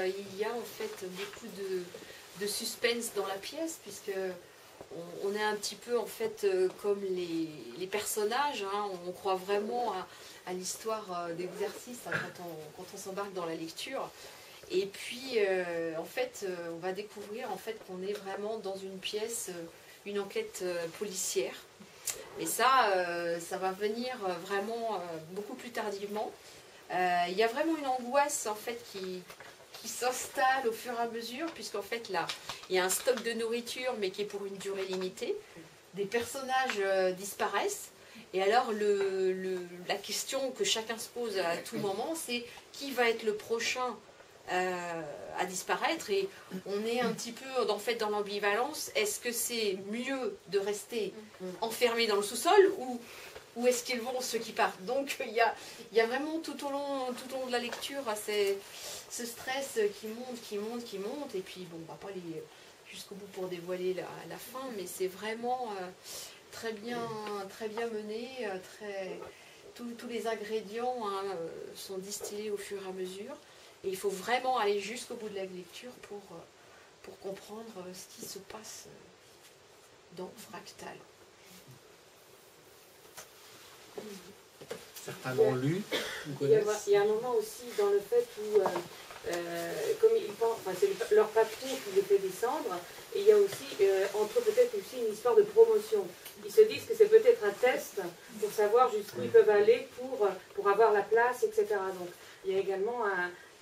il y a en fait beaucoup de suspense dans la pièce, puisque on est un petit peu en fait comme les personnages, hein. On croit vraiment à l'histoire d'exercice, hein, quand on s'embarque dans la lecture. Et puis en fait on va découvrir en fait qu'on est vraiment dans une pièce, une enquête policière. Mais ça va venir vraiment beaucoup plus tardivement. Il y a vraiment une angoisse en fait qui s'installe au fur et à mesure, puisqu'en fait là, il y a un stock de nourriture, mais qui est pour une durée limitée. Des personnages disparaissent. Et alors, la question que chacun se pose à tout moment, c'est qui va être le prochain à disparaître? Et on est un petit peu en fait dans l'ambivalence. Est-ce que c'est mieux de rester enfermé dans le sous-sol, ou est-ce qu'ils vont ceux qui partent? Donc il y a vraiment tout au long de la lecture ce stress qui monte, et puis bon, on va pas aller jusqu'au bout pour dévoiler la fin, mais c'est vraiment très bien mené, tous les ingrédients, hein, sont distillés au fur et à mesure, et il faut vraiment aller jusqu'au bout de la lecture pour comprendre ce qui se passe dans Fractal. Certains l'ont lu, vous connaissez. Il y a un moment aussi dans le fait où, comme ils pensent, enfin, c'est leur patron qui les fait descendre, et il y a aussi, entre eux, peut-être aussi une histoire de promotion. Ils se disent que c'est peut-être un test pour savoir jusqu'où ils peuvent aller pour avoir la place, etc. Donc il y a également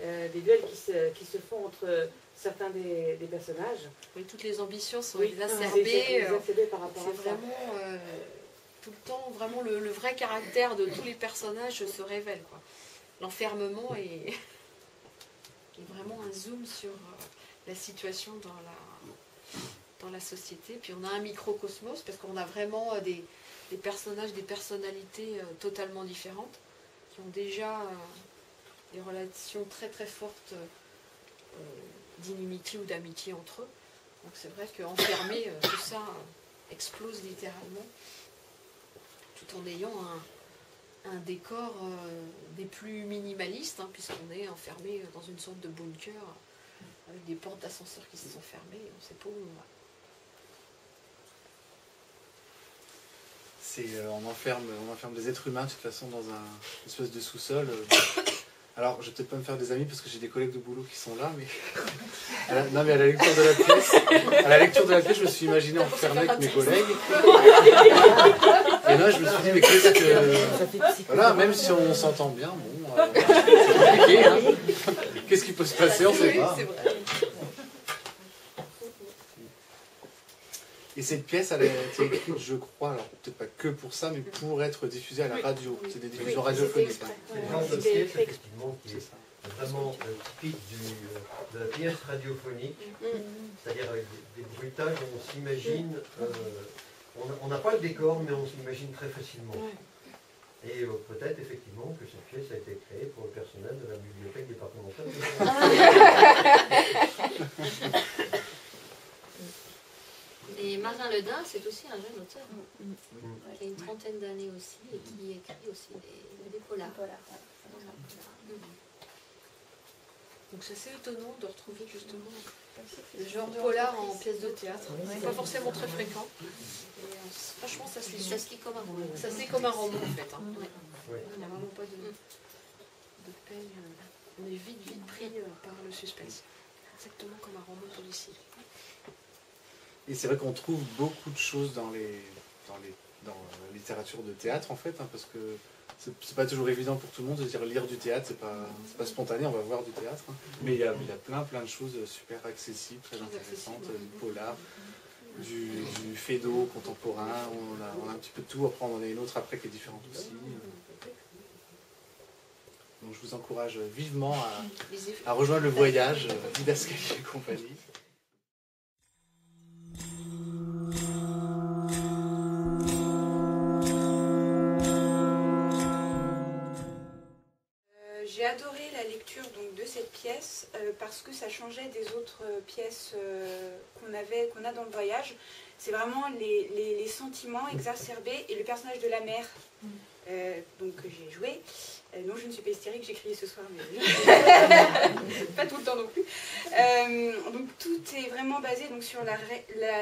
des duels qui se font entre certains des personnages. Oui, toutes les ambitions sont oui, exacerbées. Par rapport c'est à vraiment tout le temps, vraiment le vrai caractère de tous les personnages se révèle, quoi. L'enfermement est vraiment un zoom sur la situation dans la société. Puis on a un microcosmos, parce qu'on a vraiment des personnages, des personnalités totalement différentes, qui ont déjà des relations très très fortes d'inimitié ou d'amitié entre eux. Donc c'est vrai qu'enfermé, tout ça explose littéralement, tout en ayant un décor des plus minimalistes, hein, puisqu'on est enfermé dans une sorte de bunker avec des portes d'ascenseur qui se sont fermées, on ne sait pas où on va. On enferme des êtres humains de toute façon dans une espèce de sous-sol. Alors, je vais peut-être pas me faire des amis parce que j'ai des collègues de boulot qui sont là, mais non, mais à la lecture de la pièce, je me suis imaginé enfermé avec mes collègues. Et là, je me suis dit, mais qu'est-ce que... Voilà, même si on s'entend bien, bon, c'est compliqué, hein. Qu'est-ce qui peut se passer, on ne sait pas. Et cette pièce, elle a été écrite, je crois, alors peut-être pas que pour ça, mais pour être diffusée à la radio. C'est des diffusions radiophoniques. C'est effectivement qui est vraiment typique de la pièce radiophonique, c'est-à-dire avec des bruitages, on s'imagine, on n'a pas le décor, mais on s'imagine très facilement. Et peut-être effectivement que cette pièce a été créée pour le personnel de la bibliothèque départementale. Et Marin Ledin, c'est aussi un jeune auteur, qui a une trentaine d'années aussi, et qui écrit aussi des polars. Donc c'est assez étonnant de retrouver justement le genre polar en pièce de théâtre. C'est pas forcément très fréquent. Et, franchement, ça se lit comme un roman. Ça se lit comme un roman en fait. Hein. Il n'y a vraiment pas de peine. On est vite pris par le suspense. Exactement comme un roman policier. Et c'est vrai qu'on trouve beaucoup de choses dans la littérature de théâtre en fait, hein, parce que c'est pas toujours évident pour tout le monde de dire lire du théâtre, c'est pas spontané, on va voir du théâtre, hein. Mais il y a plein de choses super accessibles, très intéressantes, du polar, du fédo contemporain, on a un petit peu de tout, après on en a une autre après qui est différente aussi. Donc je vous encourage vivement à rejoindre le voyage Didascalie et compagnie. J'ai adoré la lecture donc, de cette pièce parce que ça changeait des autres pièces qu'on a dans le voyage. C'est vraiment les sentiments exacerbés et le personnage de la mère donc, que j'ai joué, Non, je ne suis pas hystérique, j'ai crié ce soir, mais pas tout le temps non plus. Donc tout est vraiment basé donc, sur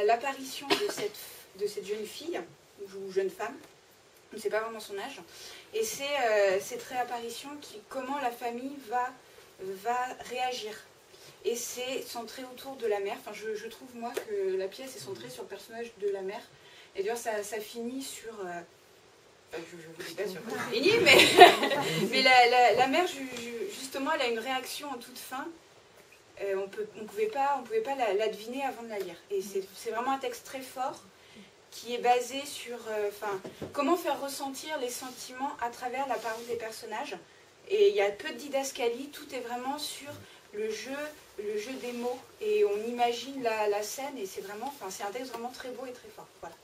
l'apparition de cette jeune fille, ou jeune femme, on ne sait pas vraiment son âge, et c'est cette réapparition comment la famille va réagir. Et c'est centré autour de la mère. Enfin, je trouve, moi, que la pièce est centrée sur le personnage de la mère. Et d'ailleurs, ça finit sur... je ne sais pas sur quoi ça finit, mais la mère, justement, elle a une réaction en toute fin. On ne pouvait pas la deviner avant de la lire. Et c'est vraiment un texte très fort qui est basé sur comment faire ressentir les sentiments à travers la parole des personnages. Et il y a peu de didascalie, tout est vraiment sur le jeu des mots. Et on imagine la scène, et c'est un texte vraiment très beau et très fort. Voilà.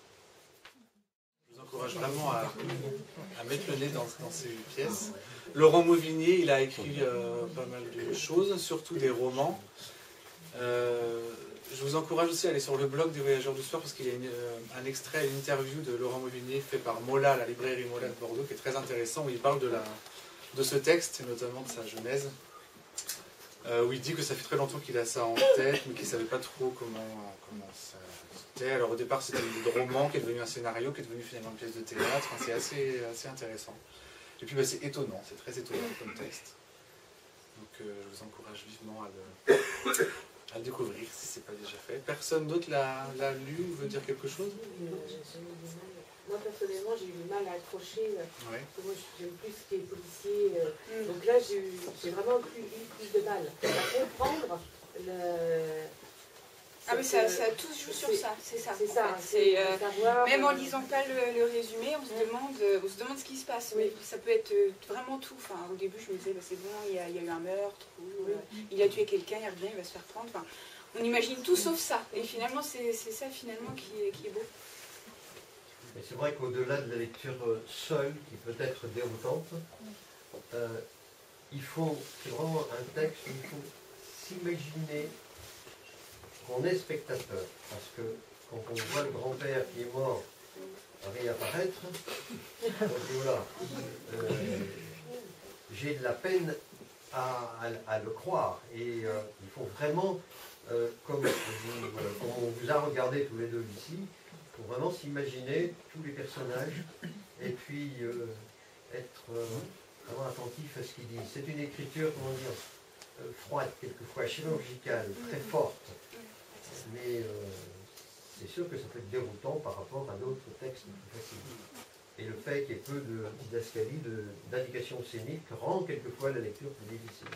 Je vous encourage vraiment à mettre le nez dans ces pièces. Laurent Mauvignier, il a écrit pas mal de choses, surtout des romans. Je vous encourage aussi à aller sur le blog des Voyageurs du Soir parce qu'il y a un extrait, une interview de Laurent Mauvignier fait par Mola, la librairie Mola de Bordeaux, qui est très intéressant, où il parle de ce texte, et notamment de sa genèse, où il dit que ça fait très longtemps qu'il a ça en tête, mais qu'il ne savait pas trop comment ça c'était. Alors au départ, c'était un roman qui est devenu un scénario, qui est devenu finalement une pièce de théâtre. Enfin, c'est assez intéressant. Et puis c'est étonnant, c'est très étonnant comme texte. Donc je vous encourage vivement à le découvrir si ce n'est pas déjà fait. Personne d'autre l'a lu ou veut dire quelque chose? Moi personnellement j'ai eu du mal à accrocher, Ouais. moi j'aime plus ce qui est policier, donc là j'ai vraiment eu plus de mal à comprendre Ah mais ça tout se joue sur ça, c'est ça. C'est ça, même en lisant pas le résumé, on se demande ce qui se passe. Oui. Mais ça peut être vraiment tout. Enfin, au début, je me disais, c'est bon, il y a eu un meurtre, il a tué quelqu'un, il revient, il va se faire prendre. Enfin, on imagine tout sauf ça. Et finalement, c'est ça finalement qui est beau. Mais c'est vrai qu'au-delà de la lecture seule, qui peut être déroutante, c'est vraiment un texte où il faut s'imaginer qu'on est spectateur, parce que quand on voit le grand-père qui est mort réapparaître, on dit voilà, j'ai de la peine à le croire, et il faut vraiment, comme on vous a regardé tous les deux ici, il faut vraiment s'imaginer tous les personnages, et puis être vraiment attentif à ce qu'ils disent. C'est une écriture, comment dire, froide, quelquefois chirurgicale, très forte. Mais c'est sûr que ça peut être déroutant par rapport à d'autres textes plus faciles. Et le fait qu'il y ait peu de didascalie, d'indications scéniques, rend quelquefois la lecture plus difficile.